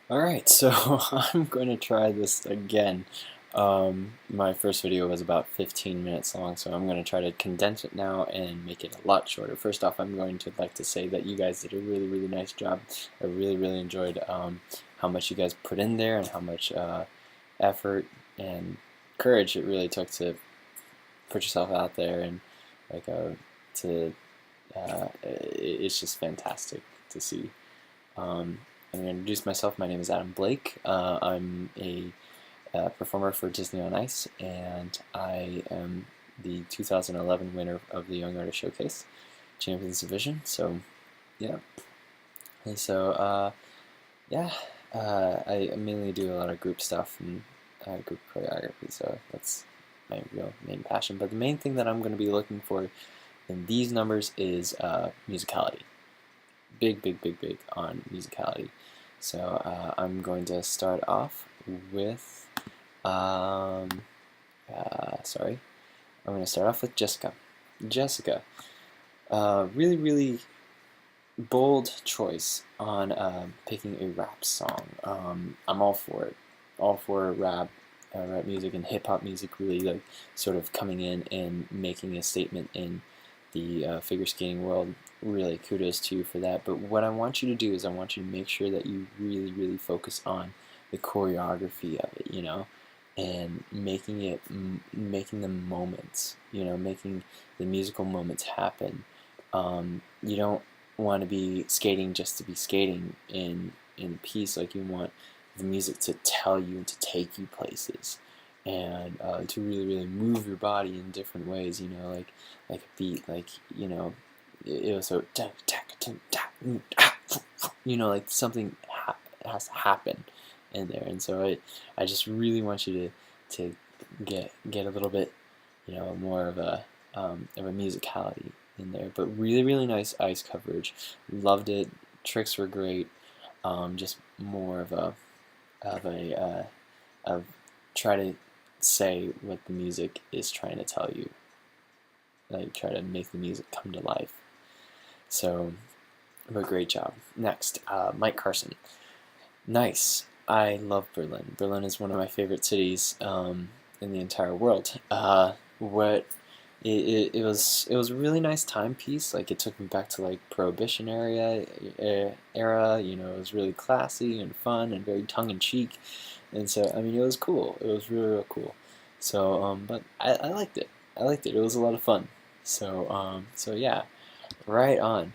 Alright, so I'm going to try this again. My first video was about 15 minutes long, so I'm going to try to condense it now and make it a lot shorter. First off, I'm going to like to say that you guys did a really, really nice job. I really, really enjoyed how much you guys put in there and how much effort and courage it really took to put yourself out there and like to it's just fantastic to see. I'm going to introduce myself. My name is Adam Blake. I'm a performer for Disney on Ice, and I am the 2011 winner of the Young Artist Showcase Champions Division. So, yeah. And so, yeah, I mainly do a lot of group stuff and group choreography, so that's my real main passion. But the main thing that I'm going to be looking for in these numbers is musicality. Big, big, big, big on musicality. So I'm going to start off with, sorry, I'm going to start off with Jessica. Jessica, really, really bold choice on picking a rap song. I'm all for it. All for rap music and hip hop music really like sort of coming in and making a statement in the figure skating world. Really kudos to you for that. But what I want you to do is I want you to make sure that you really, really focus on the choreography of it, and making the moments, making the musical moments happen. You don't want to be skating just to be skating in a piece. Like, you want the music to tell you and to take you places, and to really, really move your body in different ways. Like a beat, like it was so like something has to happen in there. And so I just really want you to get a little bit more of a musicality in there. But really, really nice ice coverage. Loved it. Tricks were great. Just more of try to say what the music is trying to tell you. Like, try to make the music come to life. So, but great job. Next, Mike Carson. Nice. I love Berlin. Berlin is one of my favorite cities in the entire world. What it was a really nice timepiece. Like, it took me back to like Prohibition era. It was really classy and fun and very tongue in cheek. And so I mean, it was cool. It was really, really cool. So but I liked it. I liked it. It was a lot of fun. So yeah, right on.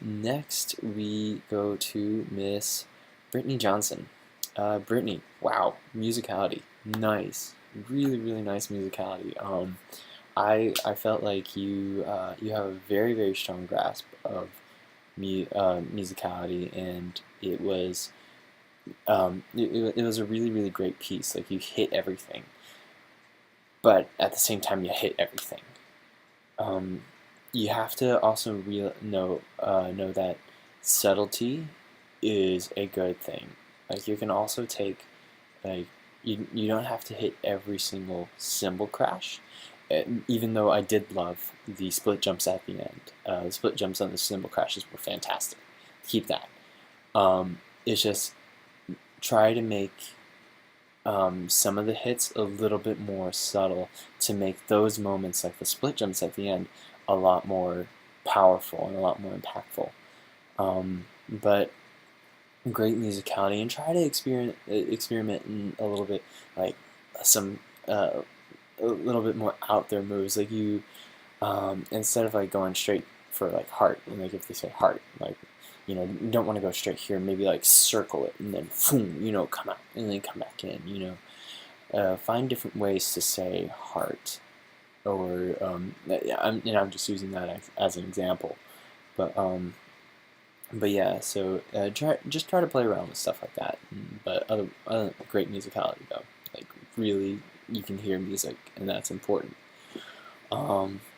Next we go to Miss Brittany Johnson. Brittany, wow, musicality, nice, really, really nice musicality. I felt like you have a very, very strong grasp of musicality, and it was a really, really great piece. Like, you hit everything, but at the same time you hit everything. Um, you have to also know that subtlety is a good thing. Like, you can also take, like, you don't have to hit every single cymbal crash. Even though I did love the split jumps at the end, the split jumps on the cymbal crashes were fantastic. Keep that. It's just try to make some of the hits a little bit more subtle to make those moments, like the split jumps at the end, a lot more powerful and a lot more impactful. But great musicality, and try to experiment in a little bit, like some a little bit more out there moves. Like, you instead of like going straight for like heart, and like if they say heart, like you don't want to go straight here. Maybe like circle it and then boom, come out and then come back in. Find different ways to say heart, or I'm just using that as an example, but yeah. So try to play around with stuff like that. But other great musicality though, like, really, you can hear music, and that's important.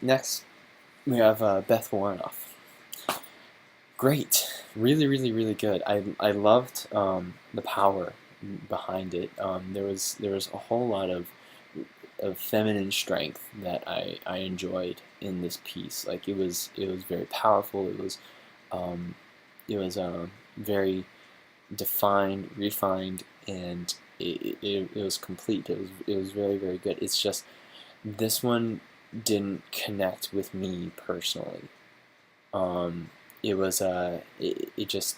Next, we have Beth Warnoff. Great, really, really, really good. I loved the power behind it. There was a whole lot of feminine strength that I enjoyed in this piece. Like, it was very powerful. It was very defined, refined, and it was complete. It was very, very good. It's just this one didn't connect with me personally. It was it just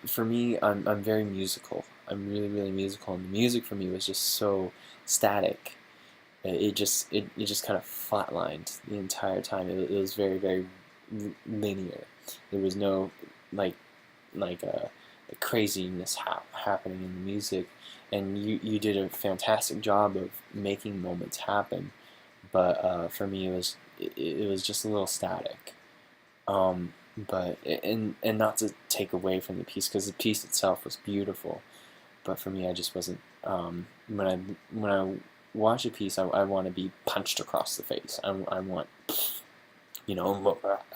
for me. I'm very musical. I'm really, really musical, and the music for me was just so static. It just kind of flatlined the entire time. It was very, very linear. There was no like like craziness happening in the music, and you did a fantastic job of making moments happen. But for me, it was just a little static. But and not to take away from the piece, because the piece itself was beautiful. But for me, I just wasn't. When I watch a piece, I want to be punched across the face. I want,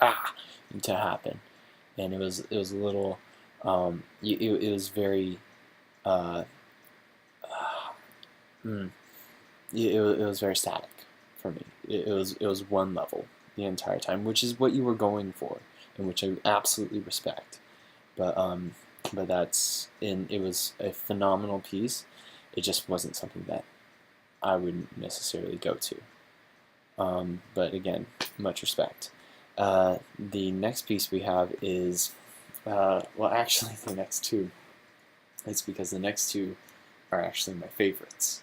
ah, to happen. And it was a little. It was very. Uh, mm, it was very static for me. It was one level the entire time, which is what you were going for, and which I absolutely respect. But it was a phenomenal piece. It just wasn't something that I wouldn't necessarily go to. But again, much respect. The next piece we have is, well, actually, the next two. It's because the next two are actually my favorites.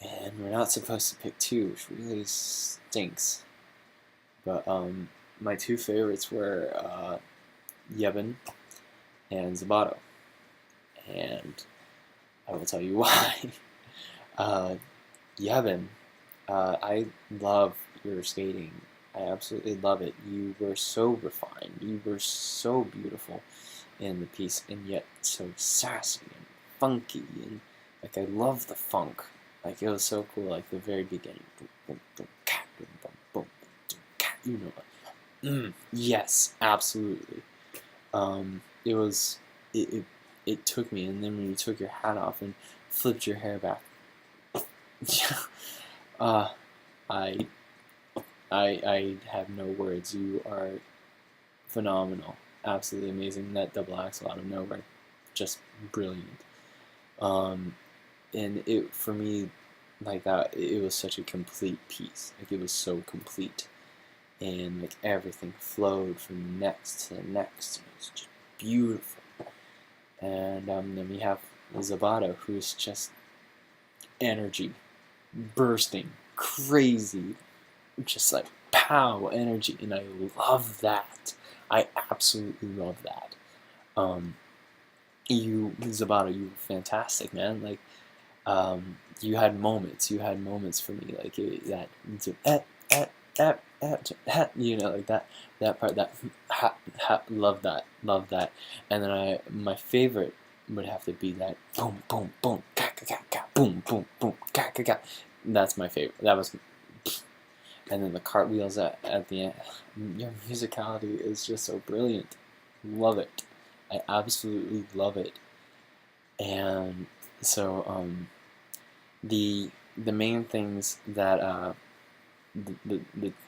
And we're not supposed to pick two, which really stinks. But my two favorites were Yebun and Zabato. And I will tell you why. Yebun, I love your skating. I absolutely love it. You were so refined. You were so beautiful in the piece, and yet so sassy and funky. And like, I love the funk. Like, it was so cool. Like the very beginning, boom, boom, boom, cat, boom, boom, boom, boom, cat. Yes, absolutely. It was it took me, and then when you took your hat off and flipped your hair back, uh, I I have no words. You are phenomenal, absolutely amazing. That double axel out of nowhere, just brilliant. Um, and it for me, like that, it was such a complete piece. Like, it was so complete, and like everything flowed from the next to the next. And it was just beautiful. And then we have Zabato, who's just energy, bursting, crazy, just like pow energy, and I love that. I absolutely love that. Um, Zabato, you were fantastic, man. Like, you had moments. You had moments for me, like that. Like that part. Love that. Love that. And then my favorite would have to be that boom, boom, boom, ka ka ka ka, boom, boom, boom, ka ka ka. That's my favorite. That was, and then the cartwheels at the end. Your musicality is just so brilliant. Love it. I absolutely love it. And so the main things that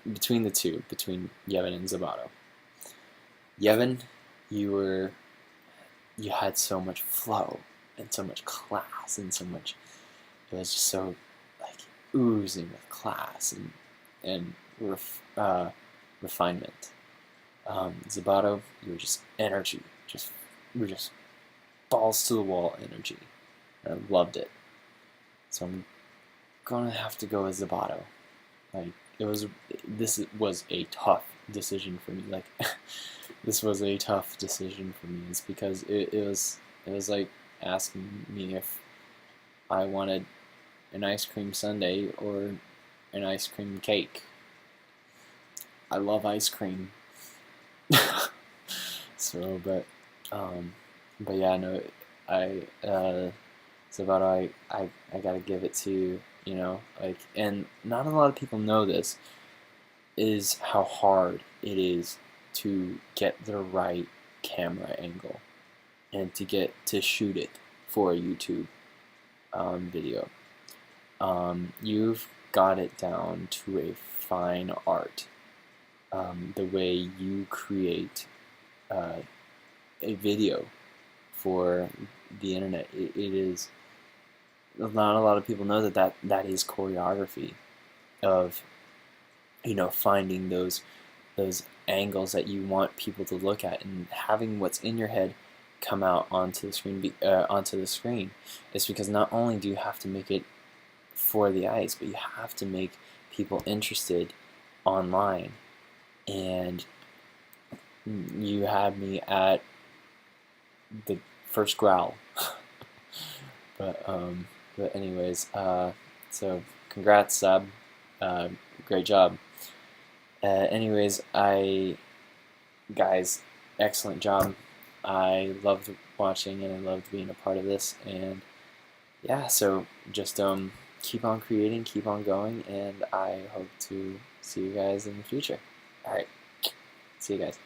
between the two, between Yevon and Zabato. Yevon, you had so much flow and so much class and so much. It was just so like oozing with class and refinement. Zabato, you were just energy, you were just balls to the wall energy. And I loved it. So I'm gonna have to go with Zabato. Like, this was a tough decision for me. Like, this was a tough decision for me. It's because it was like asking me if I wanted an ice cream sundae or an ice cream cake. I love ice cream. So, but yeah, no, I Zabato, I gotta give it to, like, and not a lot of people know this, is how hard it is to get the right camera angle and to shoot it for a YouTube video. You've got it down to a fine art. The way you create a video for the internet. It is not a lot of people know that is choreography of finding those angles that you want people to look at and having what's in your head come out onto the screen. It's because not only do you have to make it for the eyes, but you have to make people interested online. And you had me at the first growl. But anyways, so congrats, Seb. Great job. Anyways, guys, excellent job. I loved watching and I loved being a part of this. And yeah, so just keep on creating, keep on going, and I hope to see you guys in the future. All right, see you guys.